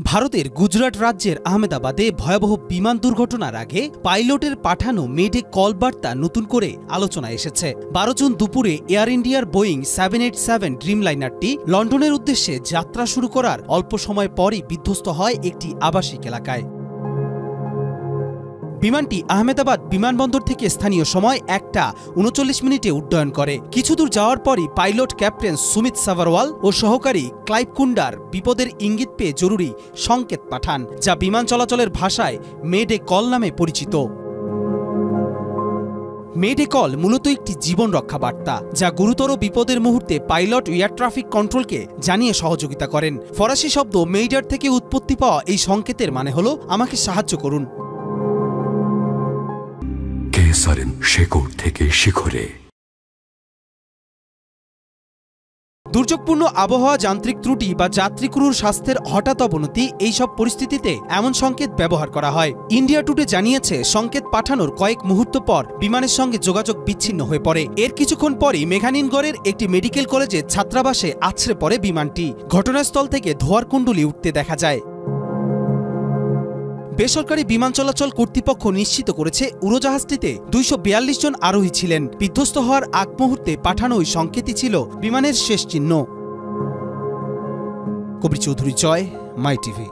ভারতের গুজরাট রাজ্যের আহমেদাবাদে ভয়াবহ বিমান দুর্ঘটনার আগে পাইলটের পাঠানো মেডে কল বার্তা নতুন করে আলোচনায় এসেছে। 12 জুন দুপুরে এয়ার ইন্ডিয়ার বোয়িং 787 ড্রিমলাইনারটি লন্ডনের উদ্দেশ্যে যাত্রা শুরু করার অল্প সময় পরই বিধ্বস্ত হয় একটি আবাসিক এলাকায়। বিমানটি আহমেদাবাদ বিমানবন্দর থেকে স্থানীয় সময় 1টা 39 উড্ডয়ন করে। কিছু দূর যাওয়ার পরই পাইলট ক্যাপ্টেন সুমিত সাভারওয়াল ও সহকারী ক্লাইভ কুন্ডার বিপদের ইঙ্গিত পেয়ে জরুরি সংকেত পাঠান, যা বিমান চলাচলের ভাষায় মেডে কল নামে পরিচিত। মেডে কল মূলত একটি জীবন রক্ষা বার্তা, যা গুরুতর বিপদের মুহূর্তে পাইলট এয়ার ট্রাফিক কন্ট্রোলকে জানিয়ে সহযোগিতা করেন। ফরাসি শব্দ মেইডার থেকে উৎপত্তি পাওয়া এই সংকেতের মানে হল আমাকে সাহায্য করুন। শেকড় থেকে শিখরে। দুর্যোগপূর্ণ আবহাওয়া, যান্ত্রিক ত্রুটি বা যাত্রীক্রুর স্বাস্থ্যের হঠাৎ অবনতি, এইসব পরিস্থিতিতে এমন সংকেত ব্যবহার করা হয়। ইন্ডিয়া টুডে জানিয়েছে, সংকেত পাঠানোর কয়েক মুহূর্ত পর বিমানের সঙ্গে যোগাযোগ বিচ্ছিন্ন হয়ে পড়ে। এর কিছুক্ষণ পরই মেঘানিনগড়ের একটি মেডিকেল কলেজে ছাত্রাবাসে আছড়ে পড়ে বিমানটি। ঘটনাস্থল থেকে ধোঁয়ার কুণ্ডলী উঠতে দেখা যায়। বেসরকারি বিমান চলাচল কর্তৃপক্ষ নিশ্চিত করেছে, উড়োজাহাজটিতে 242 জন আরোহী ছিলেন। বিধ্বস্ত হওয়ার আগ মুহূর্তে পাঠানো ওই সংকেতই ছিল বিমানের শেষ চিহ্ন। কবির চৌধুরী, জয়, মাই টিভি।